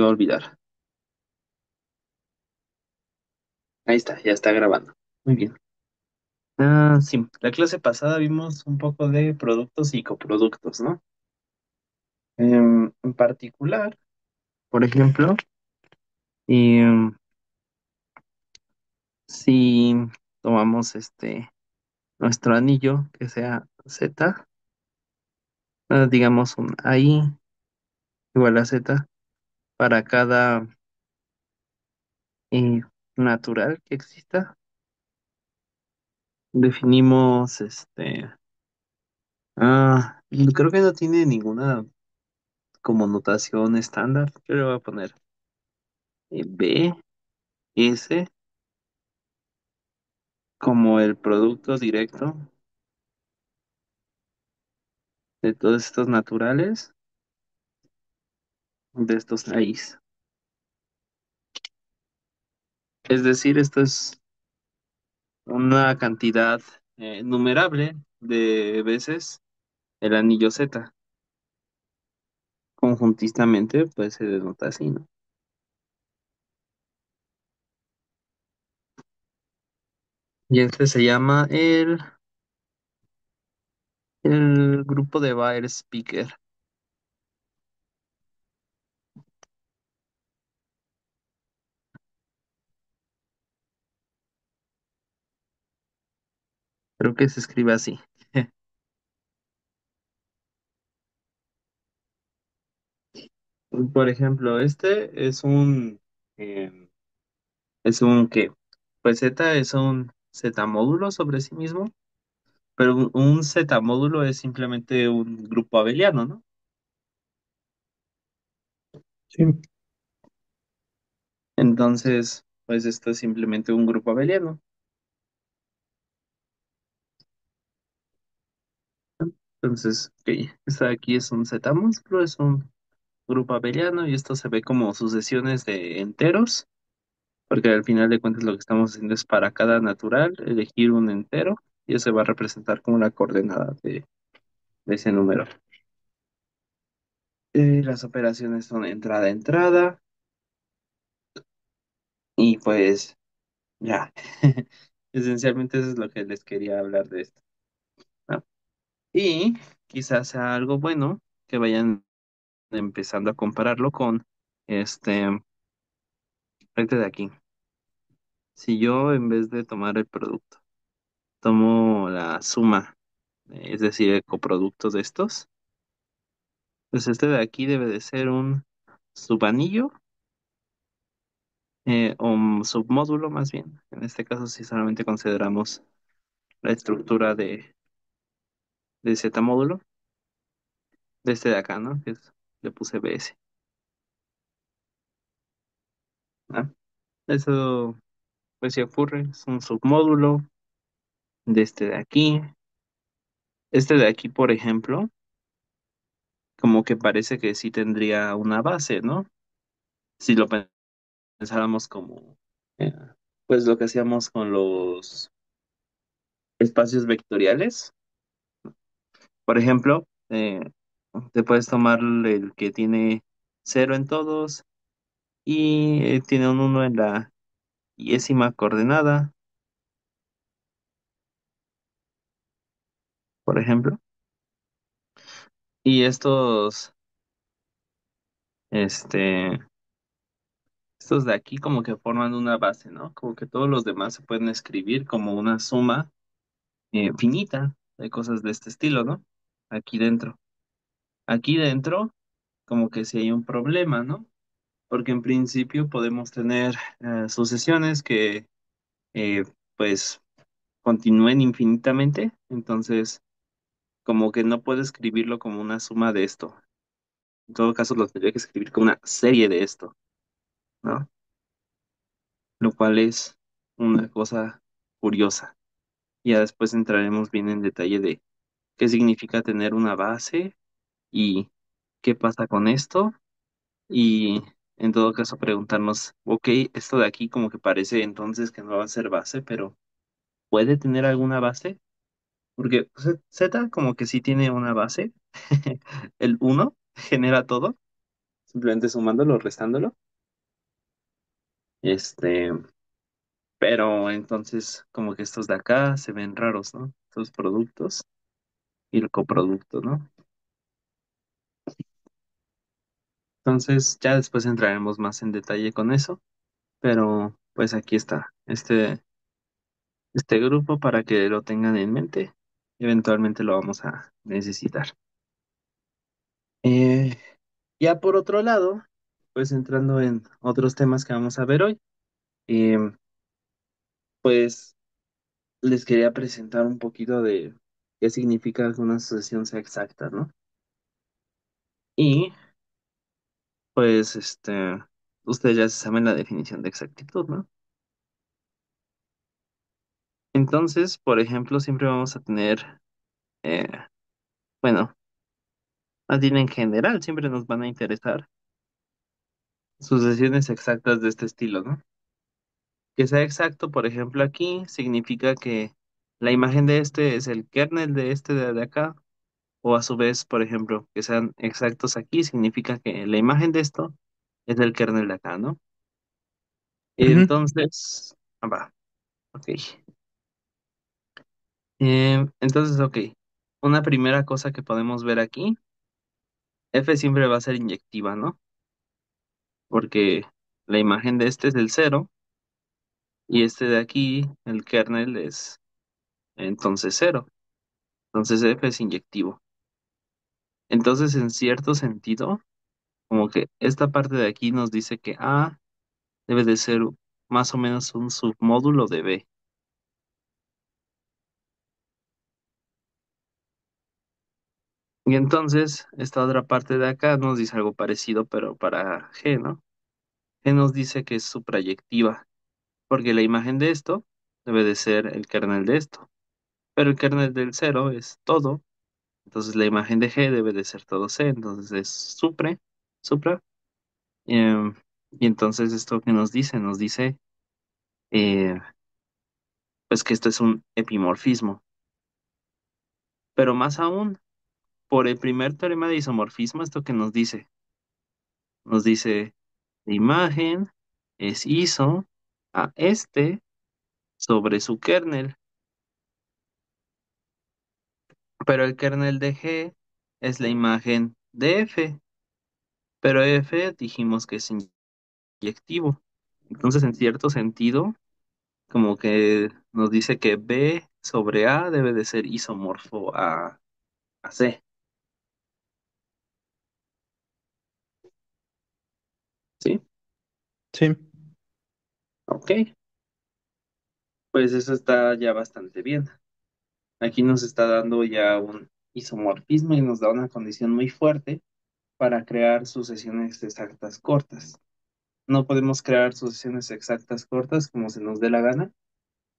va a olvidar. Ahí está, ya está grabando. Muy bien. Sí, la clase pasada vimos un poco de productos y coproductos, ¿no? En particular, por ejemplo, em, si tomamos nuestro anillo que sea Z, digamos un AI igual a Z para cada eh, natural que exista, definimos creo que no tiene ninguna como notación estándar. Yo le voy a poner B, S como el producto directo de todos estos naturales, de estos AIs. Es decir, esto es una cantidad numerable de veces el anillo Z. Conjuntistamente, pues se denota así, ¿no? Y este se llama el grupo de Baer-Speaker. Creo que se escribe así. Por ejemplo, este eh, es un ¿qué? Pues Z es un Z módulo sobre sí mismo, pero un Z módulo es simplemente un grupo abeliano, ¿no? Sí. Entonces, pues esto es simplemente un grupo abeliano. Entonces, ok, esta de aquí es un Z múltiplo, es un grupo abeliano y esto se ve como sucesiones de enteros, porque al final de cuentas lo que estamos haciendo es para cada natural elegir un entero y eso se va a representar como la coordenada de ese número. Las operaciones son entrada-entrada y pues ya, esencialmente eso es lo que les quería hablar de esto, ¿no? Y quizás sea algo bueno que vayan empezando a compararlo con este de aquí. Si yo en vez de tomar el producto, tomo la suma, es decir, el coproducto de estos, pues este de aquí debe de ser un subanillo o un submódulo más bien. En este caso, si solamente consideramos la estructura de Z módulo, de este de acá, ¿no? Le puse BS. ¿Ah? Eso, pues si ocurre, es un submódulo de este de aquí. Este de aquí, por ejemplo, como que parece que sí tendría una base, ¿no? Si lo pensáramos como, eh, pues lo que hacíamos con los espacios vectoriales. Por ejemplo, te puedes tomar el que tiene cero en todos y tiene un uno en la yésima coordenada, por ejemplo. Y este, estos de aquí como que forman una base, ¿no? Como que todos los demás se pueden escribir como una suma finita de cosas de este estilo, ¿no? Aquí dentro. Aquí dentro, como que sí hay un problema, ¿no? Porque en principio podemos tener sucesiones que eh, pues continúen infinitamente, entonces como que no puedo escribirlo como una suma de esto. En todo caso lo tendría que escribir como una serie de esto, ¿no? Lo cual es una cosa curiosa. Ya después entraremos bien en detalle de qué significa tener una base y qué pasa con esto. Y en todo caso preguntarnos, ok, esto de aquí como que parece entonces que no va a ser base, pero ¿puede tener alguna base? Porque Z como que sí tiene una base. El uno genera todo, simplemente sumándolo, restándolo. Este, pero entonces como que estos de acá se ven raros, ¿no? Estos productos y el coproducto, ¿no? Entonces ya después entraremos más en detalle con eso, pero pues aquí está, este grupo para que lo tengan en mente. Eventualmente lo vamos a necesitar. Eh, ya por otro lado, pues entrando en otros temas que vamos a ver hoy, eh, pues les quería presentar un poquito de qué significa que una sucesión sea exacta, ¿no? Y pues ustedes ya saben la definición de exactitud, ¿no? Entonces, por ejemplo, siempre vamos a tener, eh, bueno, más bien en general, siempre nos van a interesar sucesiones exactas de este estilo, ¿no? Que sea exacto, por ejemplo, aquí significa que la imagen de este es el kernel de este de acá, o a su vez, por ejemplo, que sean exactos aquí significa que la imagen de esto es el kernel de acá, ¿no? Ujú. Entonces, va, ok. Entonces, ok. Una primera cosa que podemos ver aquí, F siempre va a ser inyectiva, ¿no? Porque la imagen de este es el cero y este de aquí, el kernel es entonces cero. Entonces F es inyectivo. Entonces, en cierto sentido, como que esta parte de aquí nos dice que A debe de ser más o menos un submódulo de B. Y entonces, esta otra parte de acá nos dice algo parecido, pero para G, ¿no? G nos dice que es suprayectiva, porque la imagen de esto debe de ser el kernel de esto, pero el kernel del cero es todo, entonces la imagen de G debe de ser todo C, entonces es supra, em, y entonces esto que nos dice eh, pues que esto es un epimorfismo, pero más aún, por el primer teorema de isomorfismo, esto que nos dice la imagen es iso a este sobre su kernel, pero el kernel de G es la imagen de F, pero F dijimos que es inyectivo. Entonces, en cierto sentido, como que nos dice que B sobre A debe de ser isomorfo a C, ¿sí? Sí, Ok, pues eso está ya bastante bien. Aquí nos está dando ya un isomorfismo y nos da una condición muy fuerte para crear sucesiones exactas cortas. No podemos crear sucesiones exactas cortas como se nos dé la gana,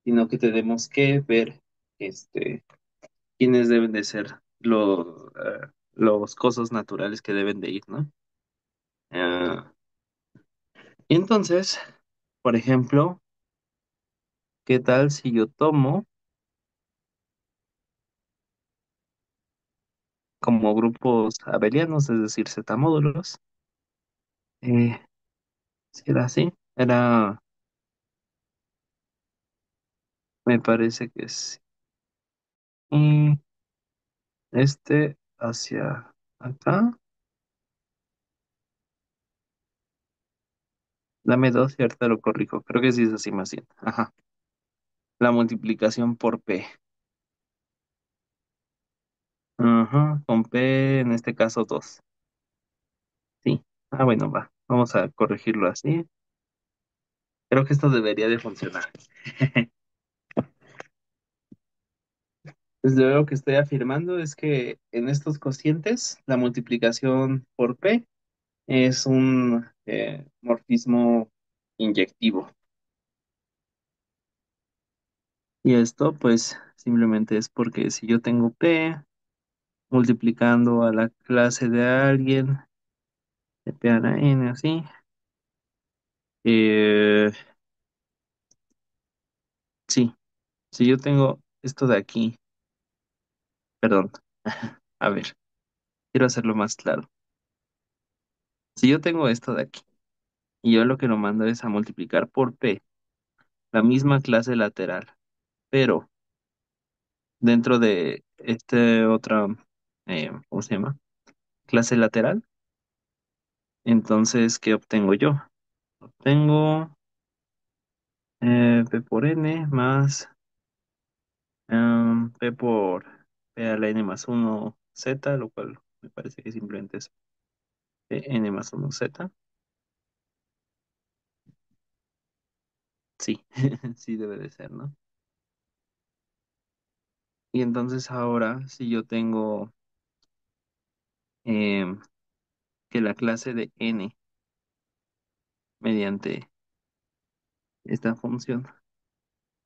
sino que tenemos que ver quiénes deben de ser los cosas naturales que deben de ir, ¿no? Ah, y entonces, por ejemplo, ¿qué tal si yo tomo como grupos abelianos, es decir, Z módulos? Eh, si era así, me parece que es hacia acá. Dame dos y ahorita lo corrijo. Creo que sí es así más bien. Ajá. La multiplicación por P. Ajá. Con P, en este caso 2. Sí. Ah, bueno, va. Vamos a corregirlo así. Creo que esto debería de funcionar. Desde luego que estoy afirmando es que en estos cocientes la multiplicación por P es un morfismo inyectivo. Y esto pues simplemente es porque si yo tengo P multiplicando a la clase de alguien, de P a la N así, eh, sí, si yo tengo esto de aquí, perdón, a ver, quiero hacerlo más claro. Si yo tengo esto de aquí y yo lo que lo mando es a multiplicar por P, la misma clase lateral, pero dentro de este otra, ¿cómo se llama? Clase lateral, entonces, ¿qué obtengo yo? Obtengo P por N más P por P a la N más uno Z, lo cual me parece que simplemente es P N más uno Z. Sí, sí debe de ser, ¿no? Y entonces ahora, si yo tengo em, que la clase de N mediante esta función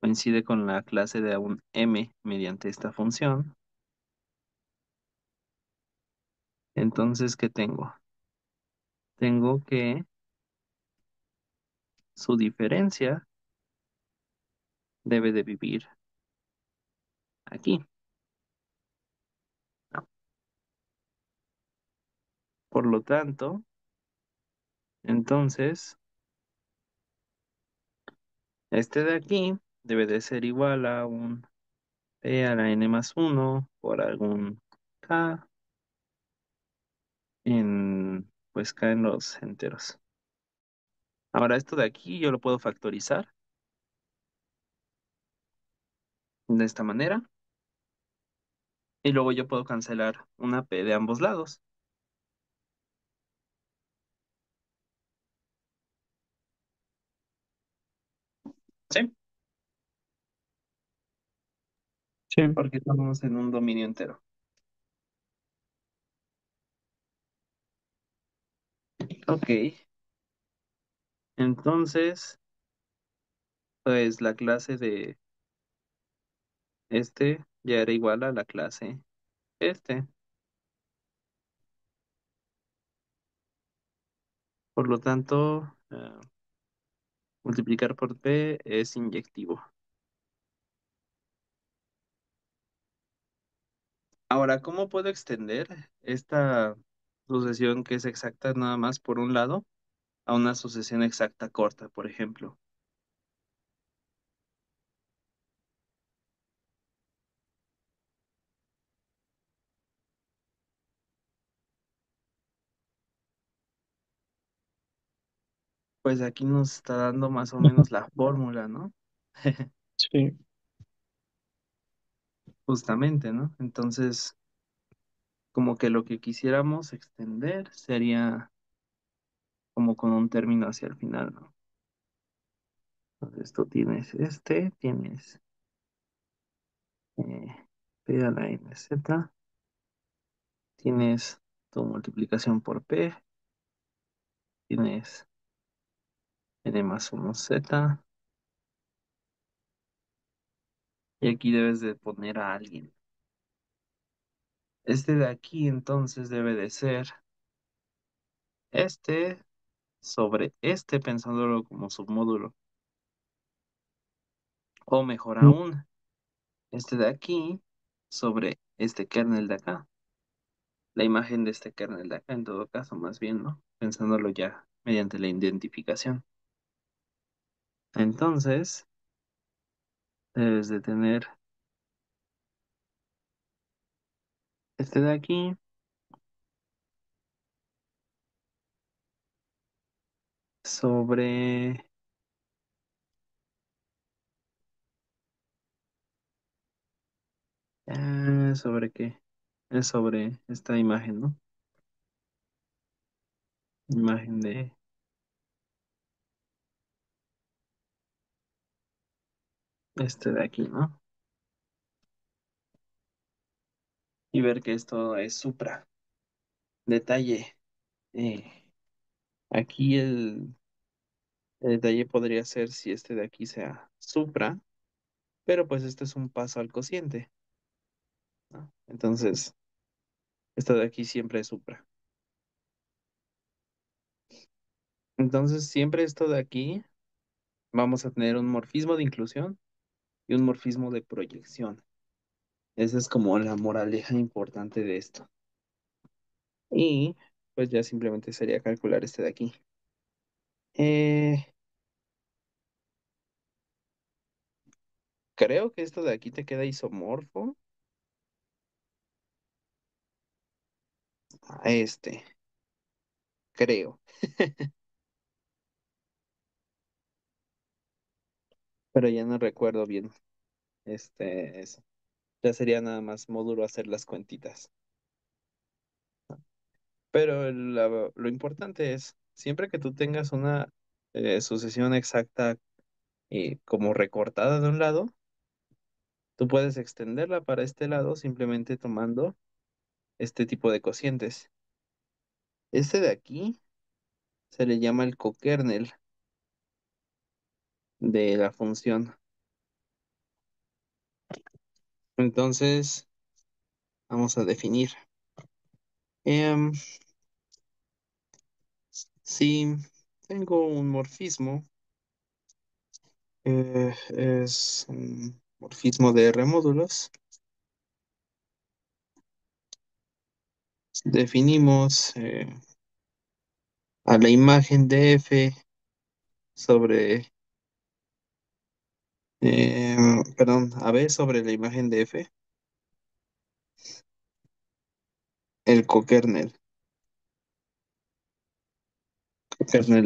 coincide con la clase de un M mediante esta función, entonces, ¿qué tengo? Tengo que su diferencia debe de vivir aquí, ¿no? Por lo tanto, entonces, este de aquí debe de ser igual a un P a la N más uno por algún K en, pues K en los enteros. Ahora, esto de aquí yo lo puedo factorizar de esta manera y luego yo puedo cancelar una P de ambos lados. Sí, Sí. porque estamos en un dominio entero. Ok, entonces, pues la clase de este ya era igual a la clase este. Por lo tanto, multiplicar por P es inyectivo. Ahora, ¿cómo puedo extender esta sucesión que es exacta nada más por un lado a una sucesión exacta corta, por ejemplo? Pues aquí nos está dando más o Ujú. menos la fórmula, ¿no? Sí. Justamente, ¿no? Entonces, como que lo que quisiéramos extender sería como con un término hacia el final, ¿no? Entonces, tú tienes este, tienes P a la n z, tienes tu multiplicación por P, tienes n más uno z, y aquí debes de poner a alguien. Este de aquí entonces debe de ser este sobre este, pensándolo como submódulo. O mejor Mm. aún, este de aquí sobre este kernel de acá. La imagen de este kernel de acá, en todo caso, más bien, ¿no? Pensándolo ya mediante la identificación. Entonces, debes de tener este de aquí sobre... ¿sobre qué? Es sobre esta imagen, ¿no? Imagen de este de aquí, ¿no? Y ver que esto es supra. Detalle. eh, Aquí el detalle podría ser si este de aquí sea supra, pero pues este es un paso al cociente, ¿no? Entonces, esto de aquí siempre es supra. Entonces, siempre esto de aquí vamos a tener un morfismo de inclusión y un morfismo de proyección. Esa es como la moraleja importante de esto. Y pues ya simplemente sería calcular este de aquí. Eh, Creo que esto de aquí te queda isomorfo a este, creo. Pero ya no recuerdo bien. Eso. Ya sería nada más módulo hacer las cuentitas. Pero lo importante es, siempre que tú tengas una sucesión exacta como recortada de un lado, tú puedes extenderla para este lado simplemente tomando este tipo de cocientes. Este de aquí se le llama el cokernel de la función. Entonces, vamos a definir. Em, si tengo un morfismo, es un morfismo de R módulos, definimos a la imagen de F sobre, perdón, a B sobre la imagen de F, el cokernel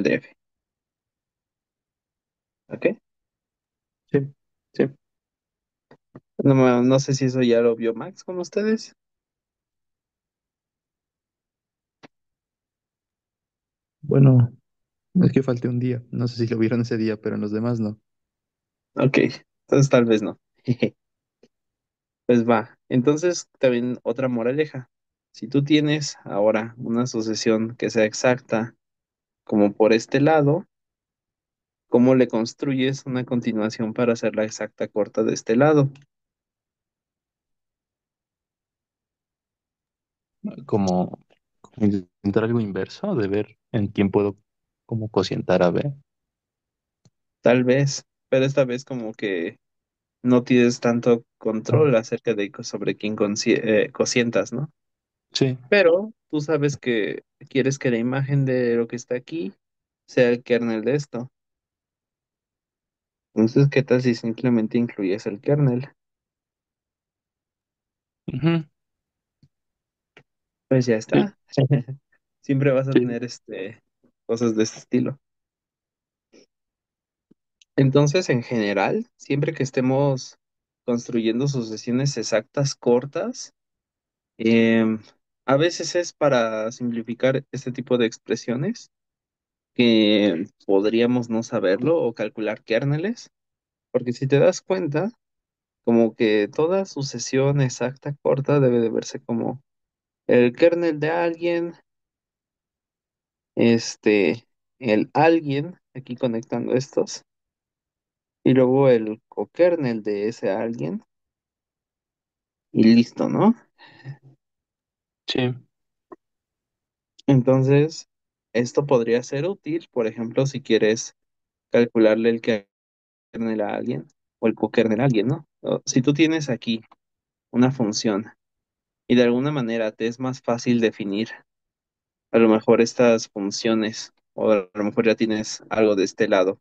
de F. ¿Ok? Sí, sí. No, no sé si eso ya lo vio Max con ustedes. Bueno, es que falté un día. No sé si lo vieron ese día, pero en los demás no. Ok, entonces tal vez no. Pues va. Entonces, también otra moraleja. Si tú tienes ahora una sucesión que sea exacta, como por este lado, ¿cómo le construyes una continuación para hacer la exacta corta de este lado? Como, como intentar algo inverso, de ver en quién puedo como cocientar a B. Tal vez, pero esta vez como que no tienes tanto control acerca de sobre quién cocientas, ¿no? Sí. Pero tú sabes que quieres que la imagen de lo que está aquí sea el kernel de esto. Entonces, ¿qué tal si simplemente incluyes el kernel? Ujú. Pues ya Sí, está. Siempre vas a sí. tener cosas de este estilo. Entonces, en general, siempre que estemos construyendo sucesiones exactas cortas, em, a veces es para simplificar este tipo de expresiones que podríamos no saberlo o calcular kérneles, porque si te das cuenta, como que toda sucesión exacta corta debe de verse como el kernel de alguien, este, el alguien, aquí conectando estos, y luego el cokernel de ese alguien, y listo, ¿no? Sí. Entonces, esto podría ser útil, por ejemplo, si quieres calcularle el kernel a alguien o el cokernel a alguien, ¿no? Si tú tienes aquí una función y de alguna manera te es más fácil definir a lo mejor estas funciones, o a lo mejor ya tienes algo de este lado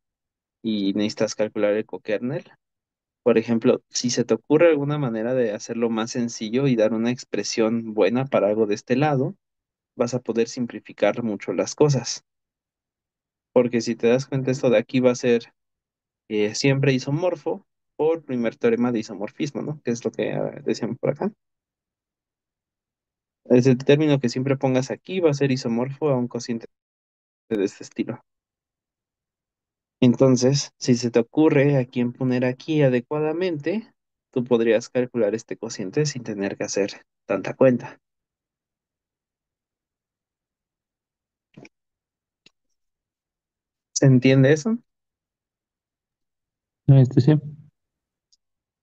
y necesitas calcular el cokernel. Por ejemplo, si se te ocurre alguna manera de hacerlo más sencillo y dar una expresión buena para algo de este lado, vas a poder simplificar mucho las cosas. Porque si te das cuenta, esto de aquí va a ser siempre isomorfo por primer teorema de isomorfismo, ¿no? Que es lo que decíamos por acá. Es el término que siempre pongas aquí va a ser isomorfo a un cociente de este estilo. Entonces, si se te ocurre a quién poner aquí adecuadamente, tú podrías calcular este cociente sin tener que hacer tanta cuenta. ¿Se entiende eso? Sí.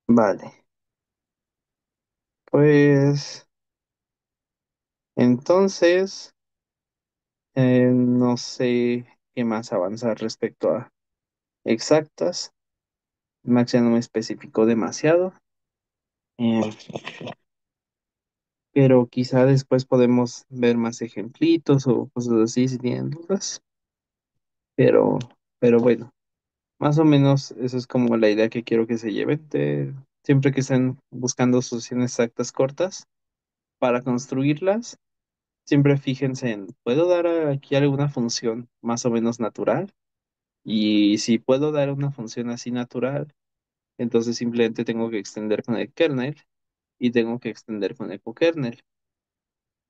Vale. Pues entonces, no sé qué más avanzar respecto a exactas. Max ya no me especificó demasiado. Eh, pero quizá después podemos ver más ejemplitos o cosas así si tienen dudas, pero, pero bueno, más o menos eso es como la idea que quiero que se lleven, siempre que estén buscando soluciones exactas cortas para construirlas. Siempre fíjense en, ¿puedo dar aquí alguna función más o menos natural? Y si puedo dar una función así natural, entonces simplemente tengo que extender con el kernel y tengo que extender con el kernel.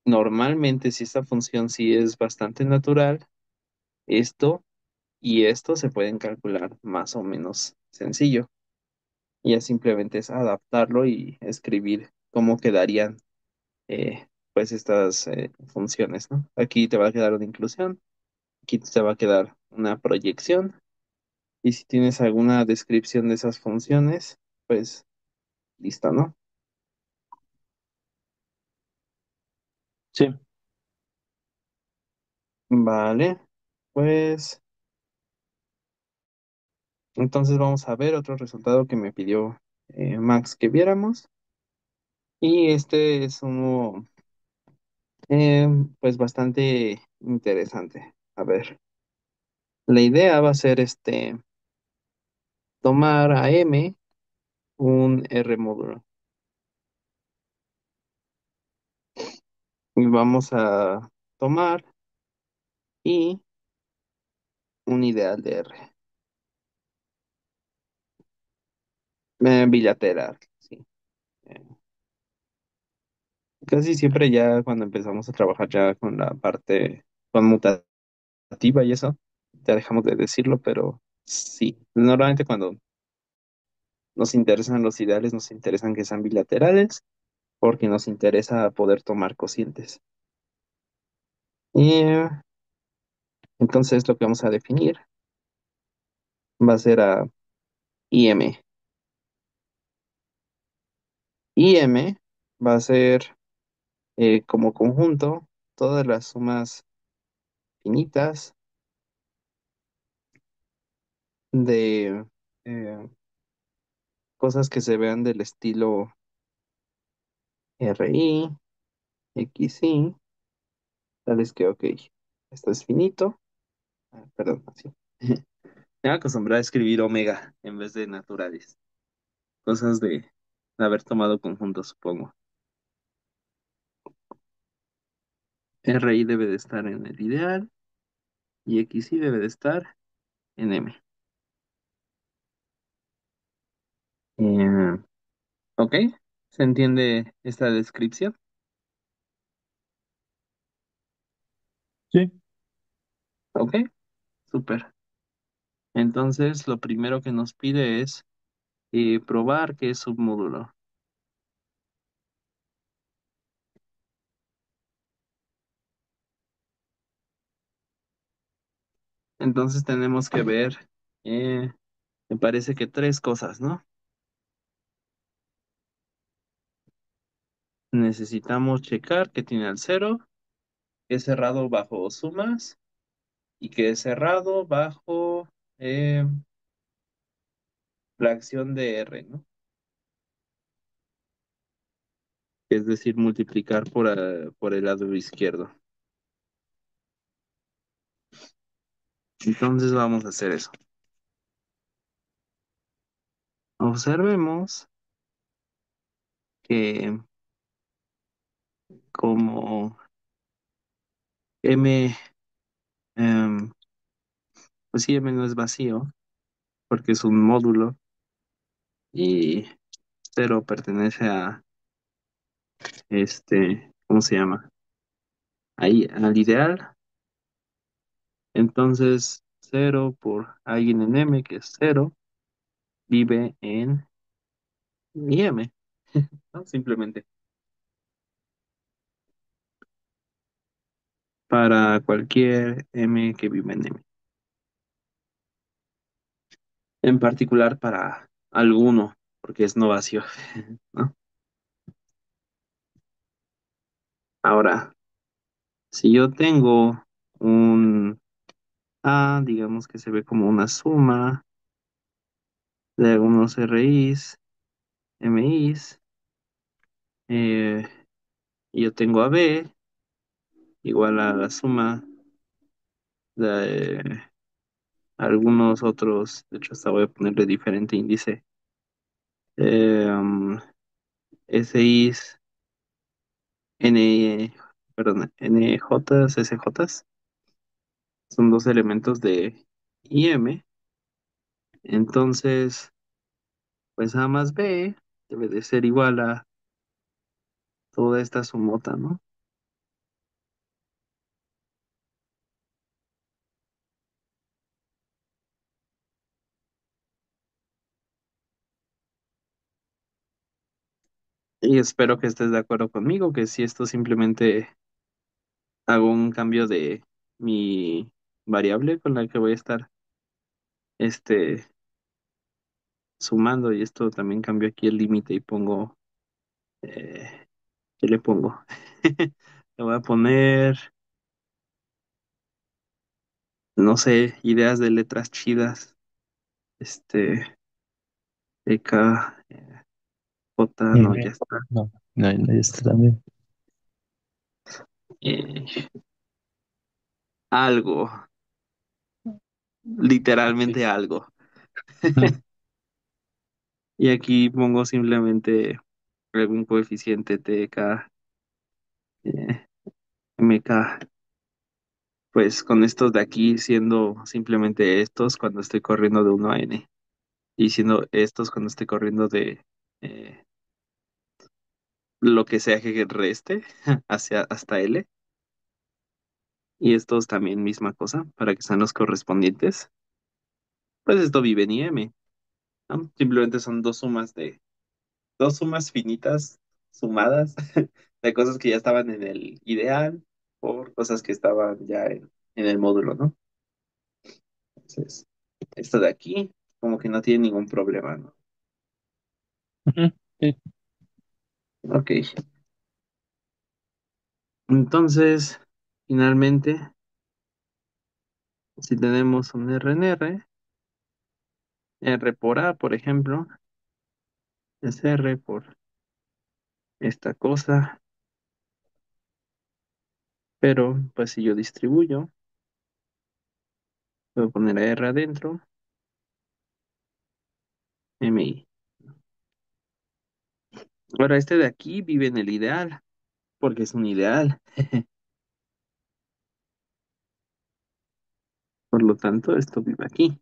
Normalmente, si esta función sí es bastante natural, esto y esto se pueden calcular más o menos sencillo. Y ya simplemente es adaptarlo y escribir cómo quedarían pues estas funciones, ¿no? Aquí te va a quedar una inclusión, aquí te va a quedar una proyección. Y si tienes alguna descripción de esas funciones, pues listo, ¿no? Sí, Vale, pues entonces vamos a ver otro resultado que me pidió Max que viéramos. Y este es uno, eh, pues bastante interesante. A ver, la idea va a ser tomar a M un R módulo y vamos a tomar I un ideal de R, bilateral, sí. Eh, Casi siempre ya cuando empezamos a trabajar ya con la parte conmutativa y eso, ya dejamos de decirlo, pero sí, normalmente cuando nos interesan los ideales, nos interesan que sean bilaterales, porque nos interesa poder tomar cocientes. Y entonces lo que vamos a definir va a ser a IM. IM va a ser como conjunto todas las sumas finitas de cosas que se vean del estilo RI, XI, tales que, ok, esto es finito. Perdón, así. Me acostumbré a escribir omega en vez de naturales. Cosas de haber tomado conjuntos, supongo. RI debe de estar en el ideal y XI debe de estar en M. Eh, ok, ¿se entiende esta descripción? sí, Ok, súper. Entonces, lo primero que nos pide es probar que es submódulo. Entonces tenemos que ver, eh, me parece que tres cosas, ¿no? Necesitamos checar que tiene al cero, que es cerrado bajo sumas y que es cerrado bajo eh, la acción de R, ¿no? Es decir, multiplicar por el lado izquierdo. Entonces vamos a hacer eso. Observemos que como M, em, pues sí, M no es vacío, porque es un módulo y cero pertenece a ¿cómo se llama? Ahí, al ideal. Entonces, cero por alguien en M, que es cero, vive en mi M, ¿no? Simplemente para cualquier M que vive en M. En particular para alguno, porque es no vacío, ¿no? Ahora, si yo tengo un A, digamos que se ve como una suma de algunos RIs, MIs, Y yo tengo a B igual a la suma de algunos otros, de hecho hasta voy a ponerle diferente índice. SIs, N, perdón, NJs, SJs, son dos elementos de IM, entonces, pues A más B debe de ser igual a toda esta sumota, ¿no? Y espero que estés de acuerdo conmigo, que si esto simplemente hago un cambio de mi variable con la que voy a estar este, sumando, y esto también cambio aquí el límite y pongo, ¿qué le pongo? Le voy a poner, no sé, ideas de letras chidas, EK, J, no, ya M. está. No, no, no, este también. Eh, algo, Ok. literalmente algo. Y aquí pongo simplemente algún coeficiente TK, eh, MK, pues con estos de aquí siendo simplemente estos cuando estoy corriendo de 1 a n, y siendo estos cuando estoy corriendo de eh, lo que sea que reste hacia hasta L, y estos también misma cosa para que sean los correspondientes. Pues esto vive en IM, ¿no? Simplemente son dos sumas finitas sumadas de cosas que ya estaban en el ideal por cosas que estaban ya en el módulo, ¿no? Entonces, esto de aquí como que no tiene ningún problema, ¿no? Ujú, sí, Ok, entonces, finalmente, si tenemos un R en R, R por A, por ejemplo, es R por esta cosa, pero pues si yo distribuyo, puedo poner a R adentro, MI. Ahora, este de aquí vive en el ideal, porque es un ideal. Por lo tanto, esto vive aquí.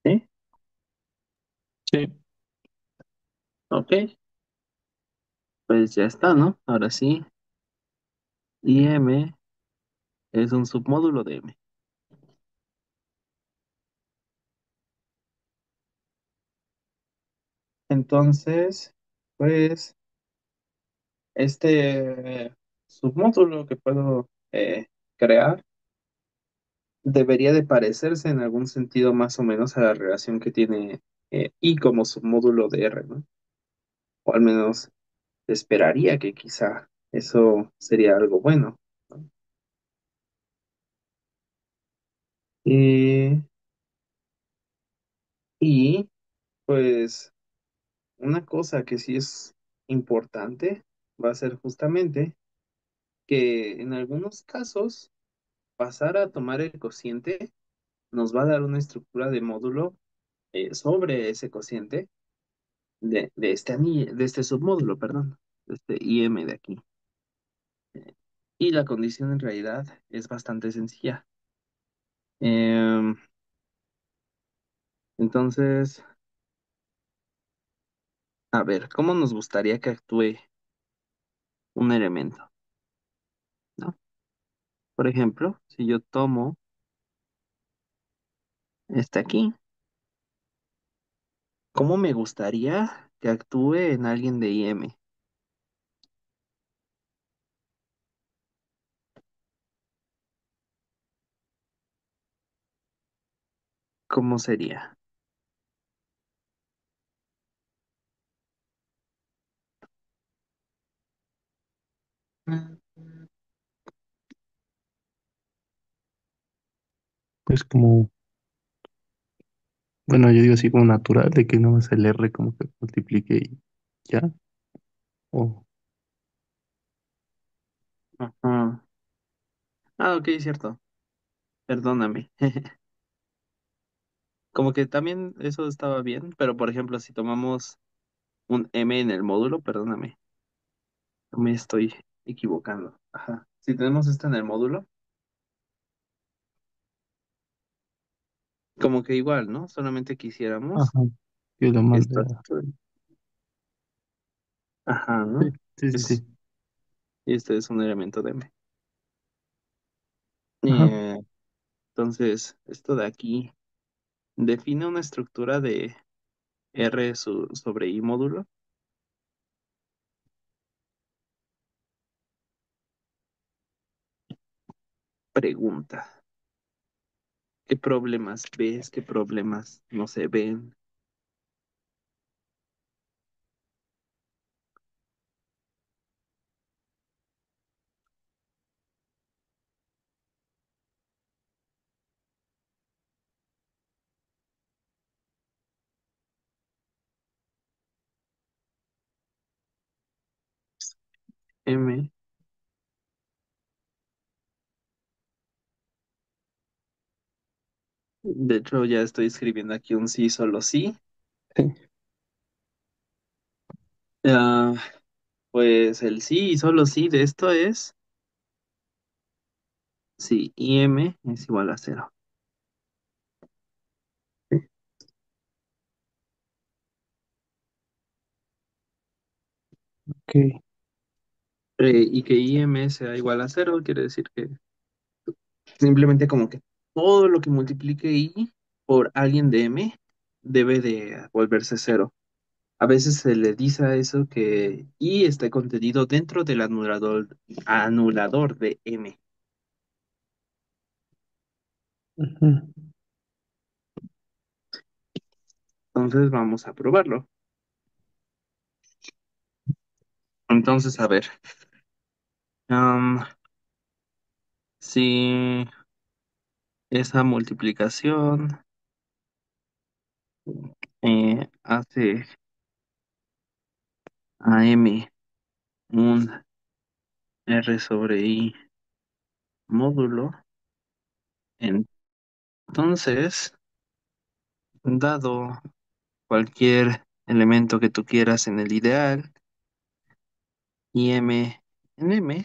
¿Sí? sí, Ok, pues ya está, ¿no? Ahora sí, y M es un submódulo de M. Entonces, pues, este submódulo que puedo crear debería de parecerse en algún sentido más o menos a la relación que tiene I como submódulo de R, ¿no? O al menos esperaría que quizá eso sería algo bueno, ¿no? Y, y pues una cosa que sí es importante va a ser justamente que en algunos casos pasar a tomar el cociente nos va a dar una estructura de módulo sobre ese cociente de este anillo, de este submódulo, perdón, de este IM de aquí. Y la condición en realidad es bastante sencilla. Em, entonces, a ver, ¿cómo nos gustaría que actúe un elemento? ¿No? Por ejemplo, si yo tomo este aquí, ¿cómo me gustaría que actúe en alguien de IM? ¿Cómo sería? pues como Bueno, yo digo así como natural, de que no más el R como que multiplique y ya. O, Ajá. Ah, ok, cierto. Perdóname. Como que también eso estaba bien, pero por ejemplo, si tomamos un M en el módulo, perdóname, me estoy equivocando. Ajá. Si tenemos esto en el módulo, como que igual, ¿no? Solamente quisiéramos ajá, que lo que mande esto, a... ajá, Sí, ¿no? sí, sí, Es, sí. y este es un elemento de M. Ajá, Eh, entonces, esto de aquí define una estructura de sobre I módulo. Pregunta, ¿qué problemas ves? ¿Qué problemas no se ven? M. De hecho, ya estoy escribiendo aquí un sí, solo sí. sí. Ah, pues el sí y solo sí de esto es si IM es igual a cero. ¿Sí? Ok. Y que IM sea igual a cero quiere decir que simplemente como que todo lo que multiplique I por alguien de M debe de volverse cero. A veces se le dice a eso que I está contenido dentro del anulador de M. Ujú. Entonces vamos a probarlo. Entonces, a ver, am, si esa multiplicación hace a M un R sobre I módulo, entonces, dado cualquier elemento que tú quieras en el ideal, y M en M,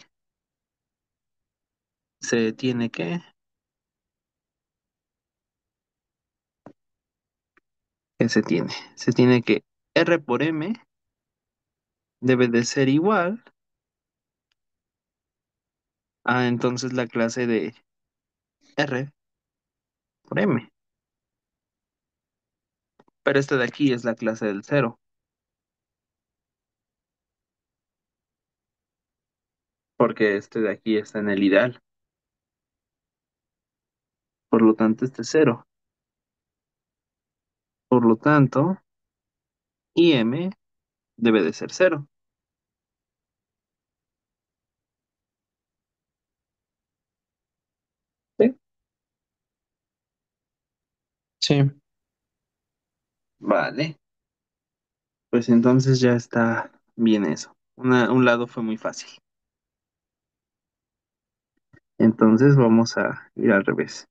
se tiene que se tiene? Se tiene que R por M debe de ser igual a entonces la clase de R por M. Pero este de aquí es la clase del cero, porque este de aquí está en el ideal. Por lo tanto, este es cero. Por lo tanto, IM debe de ser cero. ¿Sí? Sí, Vale, pues entonces ya está bien eso. Un lado fue muy fácil. Entonces vamos a ir al revés.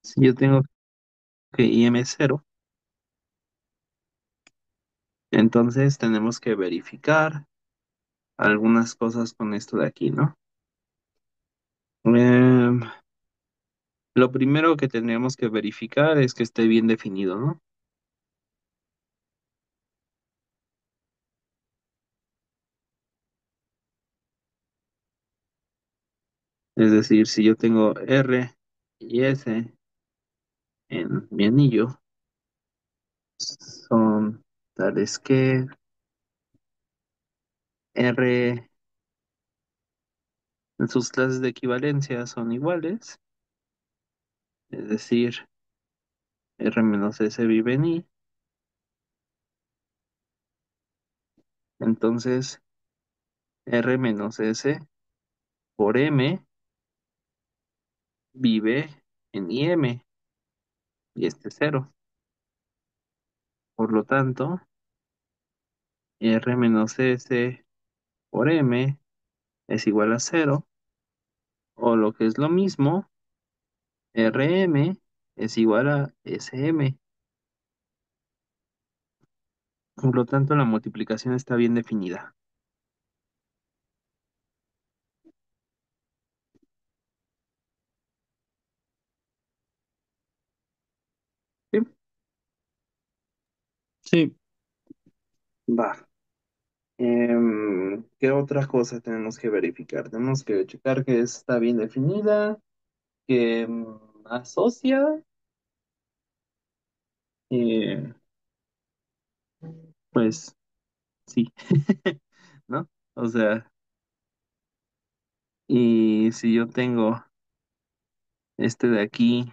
Si yo tengo que IM es cero, entonces tenemos que verificar algunas cosas con esto de aquí, ¿no? Em, lo primero que tendríamos que verificar es que esté bien definido, ¿no? Es decir, si yo tengo R y S en mi anillo, son tales que R en sus clases de equivalencia son iguales, es decir, R menos S vive en I, entonces R menos S por M vive en IM y este es cero. Por lo tanto, R menos S por M es igual a cero, o lo que es lo mismo, RM es igual a SM. Por lo tanto, la multiplicación está bien definida. ¿Sí? Sí, Va. ¿Qué otra cosa tenemos que verificar? Tenemos que checar que está bien definida, que asocia, eh, pues sí, ¿no? O sea, y si yo tengo este de aquí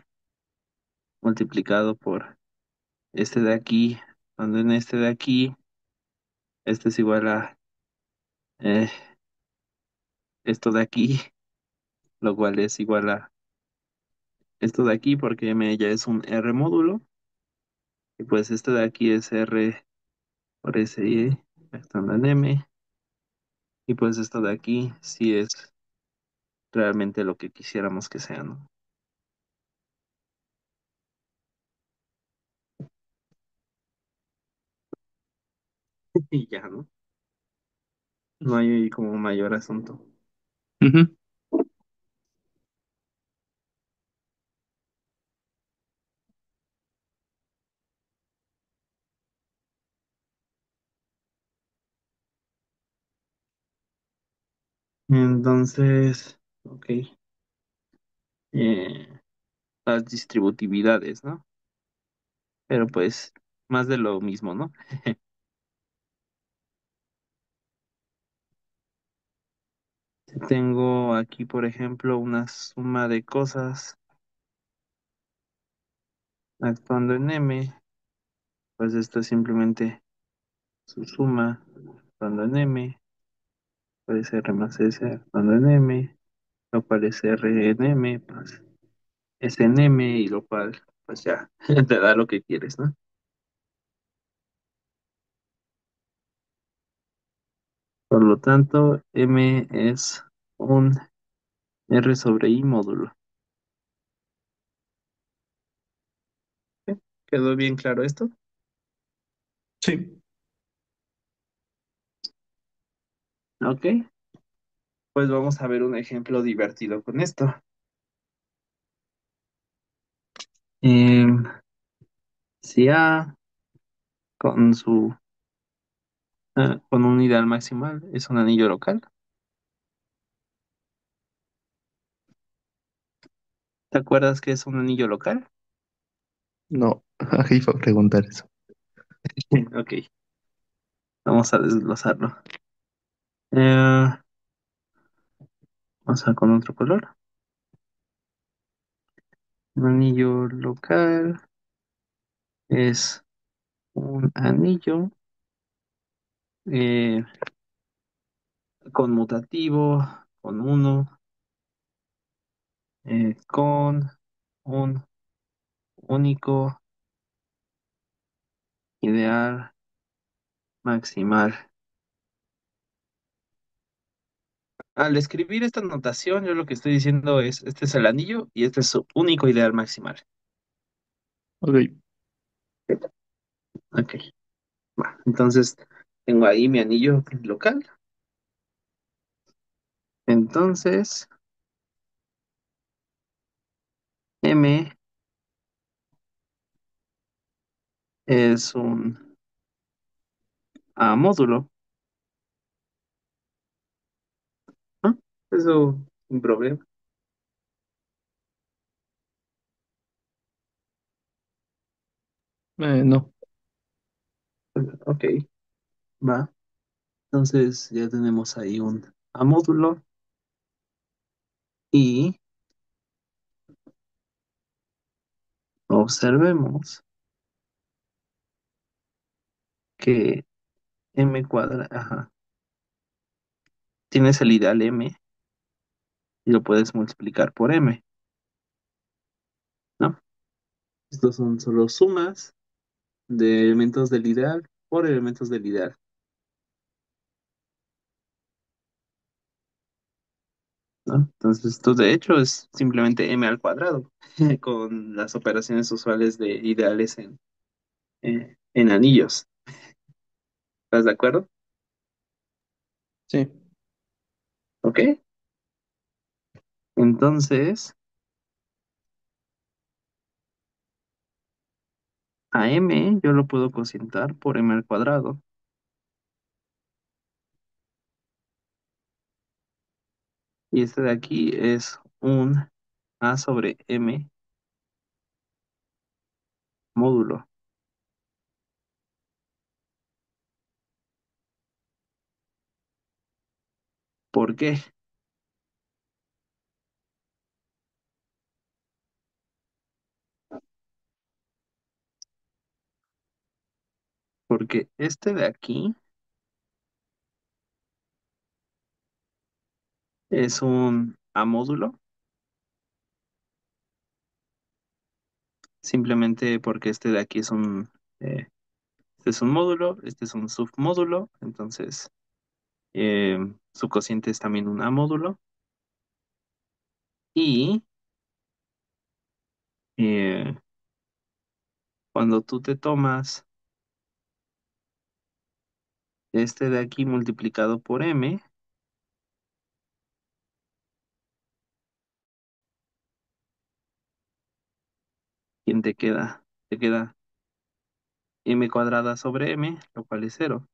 multiplicado por este de aquí, cuando en este de aquí, este es igual a eh, esto de aquí, lo cual es igual a esto de aquí porque M ya es un R módulo, y pues este de aquí es R por S y estando en M, y pues esto de aquí sí es realmente lo que quisiéramos que sea, ¿no? Y ya, ¿no? No hay como mayor asunto. ujú. Entonces, ok, eh, las distributividades, ¿no? Pero pues más de lo mismo, ¿no? Tengo aquí, por ejemplo, una suma de cosas actuando en M, pues esto es simplemente su suma actuando en M, puede ser R más S actuando en M, lo cual es R en M, pues es en M y lo cual, pues ya, te da lo que quieres, ¿no? Por lo tanto, M es un R sobre I módulo. ¿Ok? ¿Quedó bien claro esto? Sí. Ok, pues vamos a ver un ejemplo divertido con esto. Em, si A con su con un ideal maximal es un anillo local, ¿te acuerdas que es un anillo local? No, ahí iba a preguntar eso. Ok, vamos a desglosarlo. Eh, Vamos a con otro color. Un anillo local es un anillo eh, conmutativo con uno, con un único ideal maximal. Al escribir esta notación, yo lo que estoy diciendo es, este es el anillo y este es su único ideal maximal. Ok, Ok, va. Entonces, tengo ahí mi anillo local. Entonces, M es un módulo, ¿no? Eso, un problema. no. Ok, va. Entonces, ya tenemos ahí un A módulo y observemos que M cuadrado, ajá, tienes el ideal M y lo puedes multiplicar por m, ¿no? Estos son solo sumas de elementos del ideal por elementos del ideal, ¿no? Entonces, esto de hecho es simplemente m al cuadrado, con las operaciones usuales de ideales en anillos. ¿Estás de acuerdo? Sí. ¿Ok? Entonces, a m yo lo puedo cocientar por m al cuadrado. Y este de aquí es un a sobre m módulo. ¿Por qué? Porque este de aquí es un a módulo, simplemente porque este de aquí eh, este es un módulo, este es un submódulo, entonces su cociente es también un a módulo. Y eh, cuando tú te tomas este de aquí multiplicado por m, ¿quién te queda? Te queda m cuadrada sobre m, lo cual es cero.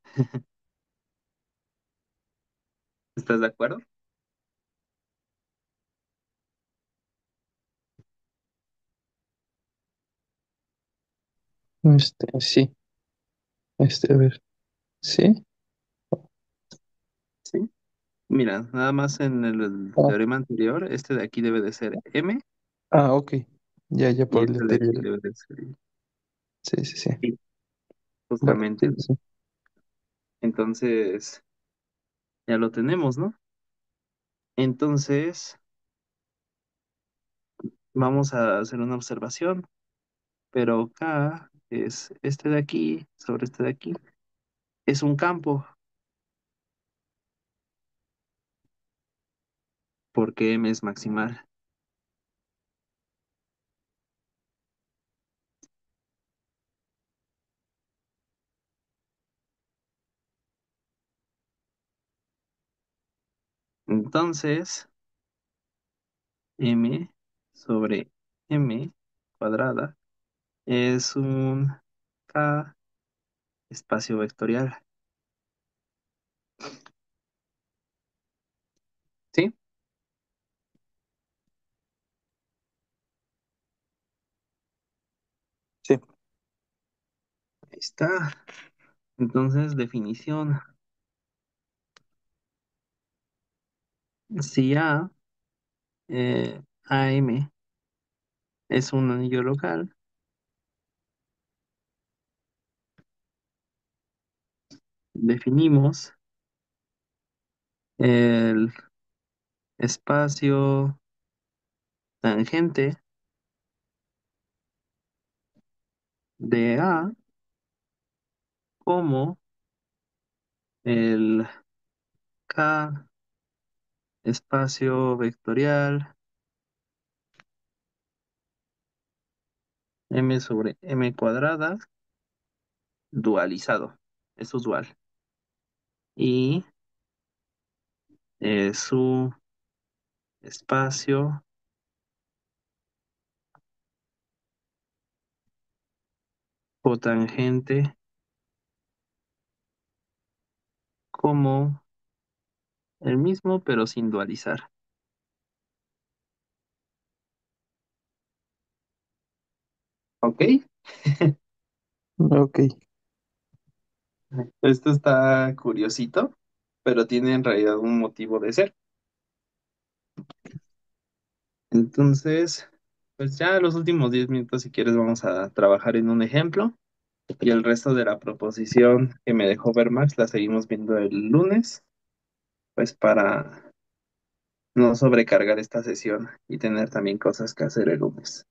¿Estás de acuerdo? Sí. A ver. Sí. Sí. Mira, nada más en el Ah, teorema anterior, este de aquí debe de ser m ok. Ya y por el este de aquí anterior. debe de ser Sí, sí, sí. i, Bueno, justamente. sí, sí. Entonces, ya lo tenemos, ¿no? Entonces, vamos a hacer una observación, pero K es este de aquí sobre este de aquí. Es un campo, porque M es maximal. Entonces, M sobre M cuadrada es un K espacio vectorial. ¿Sí? Sí. Ahí está. Entonces, definición. Si AM es un anillo local, definimos el espacio tangente de A como el K espacio vectorial M sobre M cuadrada dualizado. Eso es dual. Y su espacio cotangente como el mismo, pero sin dualizar. ¿Ok? Ok. Esto está curiosito, pero tiene en realidad un motivo de ser. Entonces, pues ya los últimos 10 minutos, si quieres, vamos a trabajar en un ejemplo. Y el resto de la proposición que me dejó ver Max la seguimos viendo el lunes, pues no sobrecargar esta sesión y tener también cosas que hacer el lunes.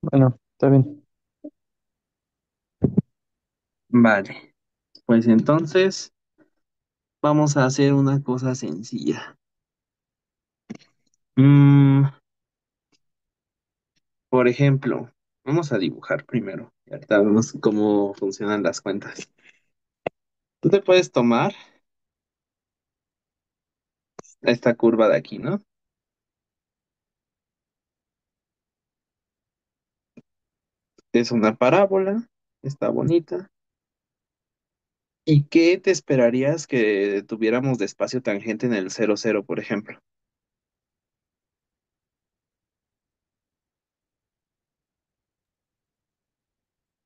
Bueno, está bien. Vale, pues entonces vamos a hacer una cosa sencilla. Mm, por ejemplo, vamos a dibujar primero. Y ahorita vemos cómo funcionan las cuentas. Tú te puedes tomar esta curva de aquí, ¿no? Es una parábola, está bonita. ¿Y qué te esperarías que tuviéramos de espacio tangente en el 0, 0, por ejemplo?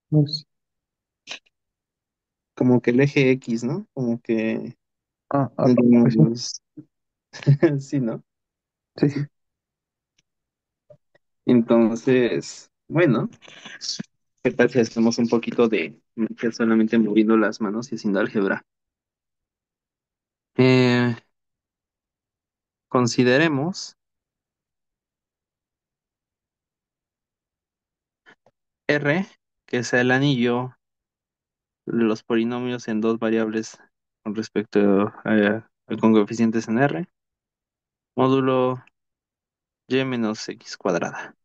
Pues, Como que el eje X, ¿no? Como que pues sí, tendríamos... Sí, ¿no? sí. Sí. Entonces, bueno, ¿qué tal si hacemos un poquito de que solamente moviendo las manos y haciendo álgebra? Eh, consideremos R, que sea el anillo de los polinomios en dos variables con respecto con coeficientes en R, módulo y menos x cuadrada.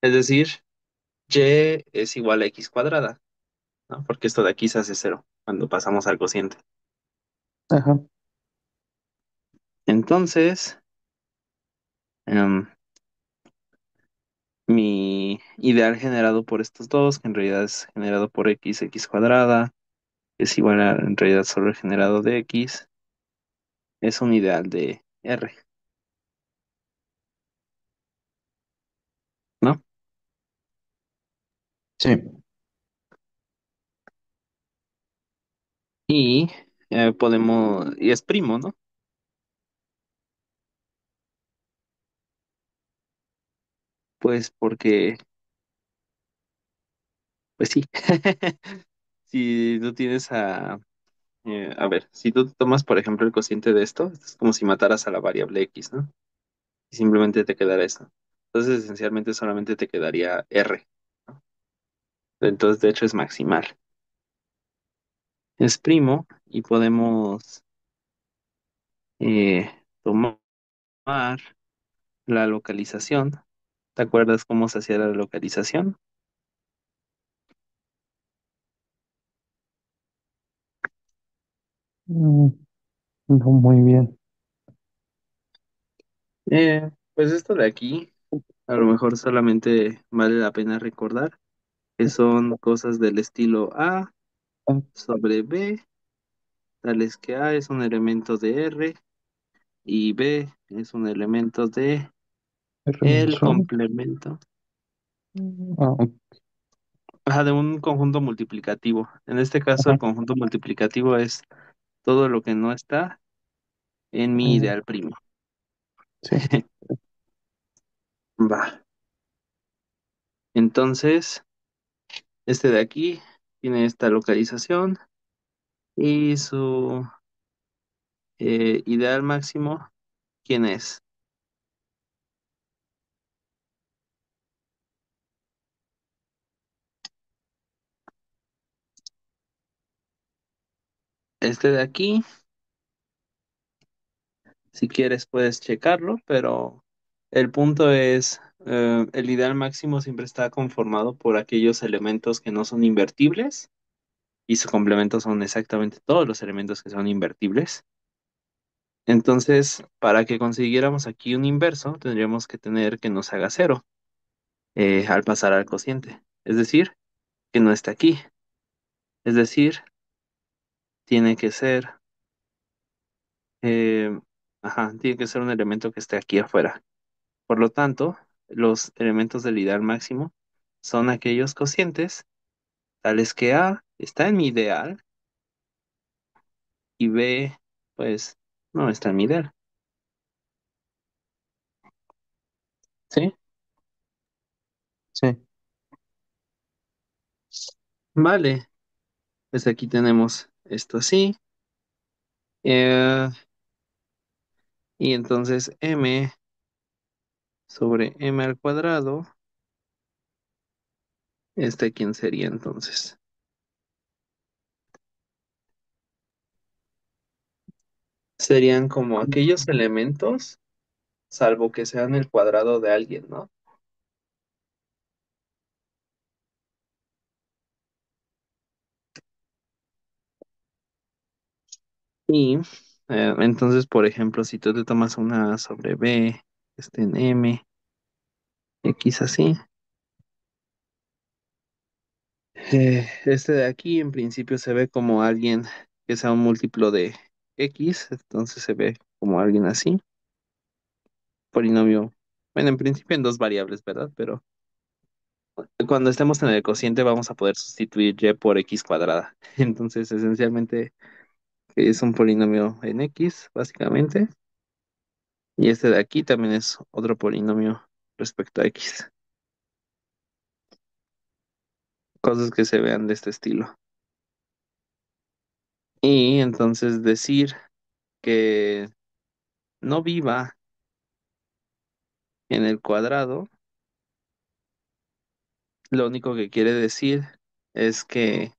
Es decir, y es igual a x cuadrada, ¿no? Porque esto de aquí se hace cero cuando pasamos al cociente. Ajá. Entonces, em, mi ideal generado por estos dos, que en realidad es generado por x, x cuadrada, es igual a en realidad solo el generado de x, es un ideal de R, ¿no? Sí. Y podemos, y es primo, ¿no? Pues porque, pues sí. Si tú tienes a ver, si tú tomas, por ejemplo, el cociente de esto, es como si mataras a la variable x, ¿no? Y simplemente te quedara eso. Entonces, esencialmente solamente te quedaría R, ¿no? Entonces, de hecho, es maximal. Es primo y podemos tomar la localización. ¿Te acuerdas cómo se hacía la localización? Mm, no muy bien. Pues esto de aquí, a lo mejor solamente vale la pena recordar que son cosas del estilo A Ah, sobre B, tales que A es un elemento de R y B es un elemento de R el menos 1. complemento, Ah, ajá, de un conjunto multiplicativo. En este caso, ajá. el conjunto multiplicativo es todo lo que no está en mi Mm, ideal primo. sí. Va. Entonces, este de aquí tiene esta localización y su ideal máximo, ¿quién es? Este de aquí, si quieres puedes checarlo, pero el punto es, el ideal máximo siempre está conformado por aquellos elementos que no son invertibles y su complemento son exactamente todos los elementos que son invertibles. Entonces, para que consiguiéramos aquí un inverso, tendríamos que tener que nos haga cero al pasar al cociente. Es decir, que no está aquí. Es decir, tiene que ser, eh, ajá, tiene que ser un elemento que esté aquí afuera. Por lo tanto, los elementos del ideal máximo son aquellos cocientes tales que A está en mi ideal y B, pues, no está en mi ideal. ¿Sí? Sí. Vale, pues aquí tenemos esto así. Y entonces m sobre m al cuadrado, ¿quién sería entonces? Serían como aquellos elementos, salvo que sean el cuadrado de alguien, ¿no? Y entonces, por ejemplo, si tú te tomas una sobre b, en m, x así, este de aquí en principio se ve como alguien que sea un múltiplo de x, entonces se ve como alguien así, polinomio, bueno, en principio en dos variables, ¿verdad? Pero cuando estemos en el cociente vamos a poder sustituir y por x cuadrada. Entonces, esencialmente es un polinomio en x, básicamente, y este de aquí también es otro polinomio respecto a x, cosas que se vean de este estilo. Y entonces decir que no viva en el cuadrado, lo único que quiere decir es que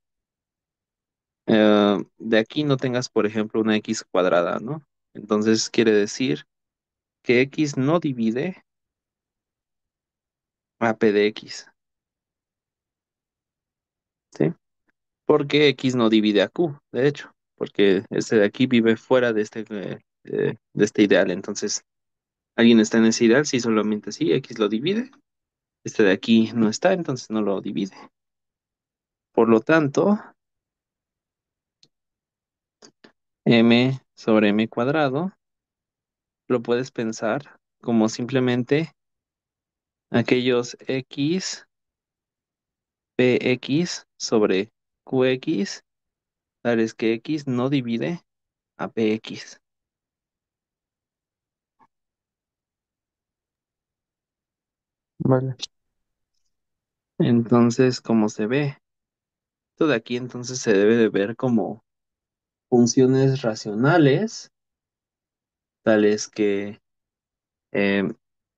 de aquí no tengas, por ejemplo, una x cuadrada, ¿no? Entonces quiere decir que x no divide a p de x, ¿sí? Porque x no divide a q, de hecho, porque este de aquí vive fuera de este ideal. Entonces, alguien está en ese ideal, si solamente sí, x lo divide. Este de aquí no está, entonces no lo divide. Por lo tanto, m sobre m cuadrado lo puedes pensar como simplemente aquellos x, px sobre qx, tales que x no divide a px. Vale. Entonces, como se ve, esto de aquí entonces se debe de ver como funciones racionales, tales que eh,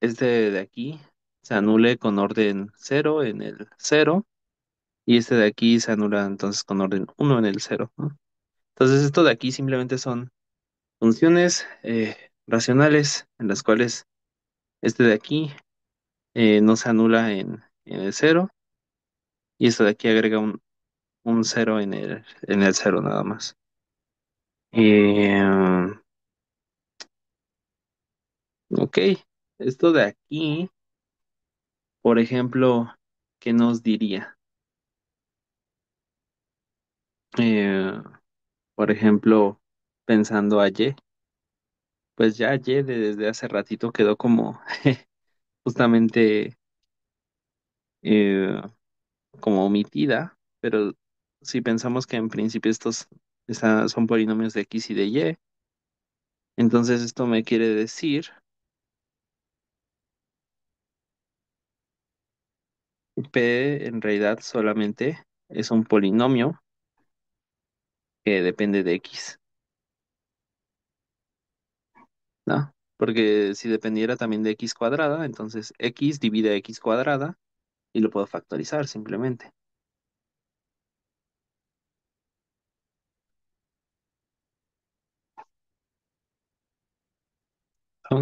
este de aquí se anule con orden cero en el cero y este de aquí se anula entonces con orden uno en el cero, ¿no? Entonces, esto de aquí simplemente son funciones racionales en las cuales este de aquí no se anula en el cero y esto de aquí agrega un cero en el cero nada más. Eh, ok, esto de aquí, por ejemplo, ¿qué nos diría? Eh, por ejemplo, pensando a Y, pues ya Y desde hace ratito quedó como justamente eh, como omitida, pero si pensamos que en principio son polinomios de X y de Y, entonces esto me quiere decir que P en realidad solamente es un polinomio que depende de X, ¿no? Porque si dependiera también de X cuadrada, entonces X divide a X cuadrada y lo puedo factorizar simplemente, ¿no?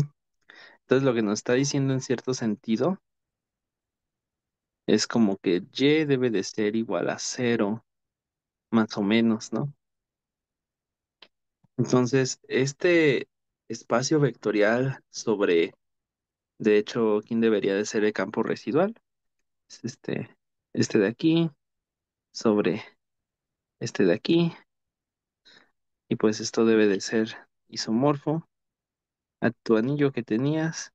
Entonces lo que nos está diciendo en cierto sentido es como que Y debe de ser igual a cero, más o menos, ¿no? Entonces, este espacio vectorial sobre, de hecho, ¿quién debería de ser el campo residual? Es este de aquí, sobre este de aquí, y pues esto debe de ser isomorfo a tu anillo que tenías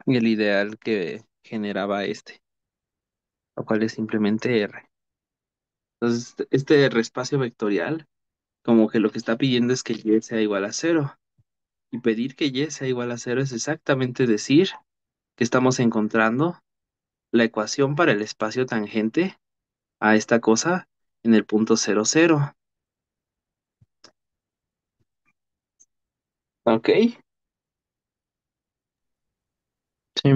y el ideal que generaba lo cual es simplemente R. Entonces, este espacio vectorial, como que lo que está pidiendo es que Y sea igual a cero. Y pedir que Y sea igual a cero es exactamente decir que estamos encontrando la ecuación para el espacio tangente a esta cosa en el punto cero cero. Ok, Sí,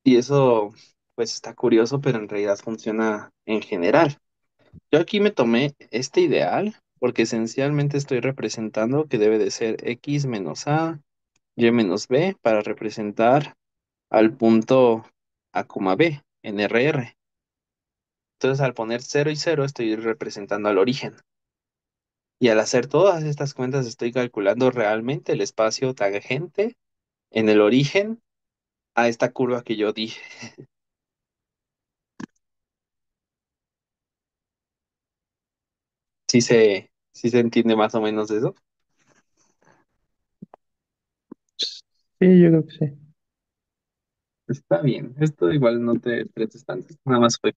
y eso pues está curioso, pero en realidad funciona en general. Yo aquí me tomé este ideal porque esencialmente estoy representando que debe de ser x menos a, y menos b para representar al punto a, b en RR. Entonces al poner cero y cero estoy representando al origen. Y al hacer todas estas cuentas estoy calculando realmente el espacio tangente en el origen a esta curva que yo dije. Sí se entiende más o menos eso. sí, yo creo que sí. Está bien, esto igual no te estreses tanto, nada más fue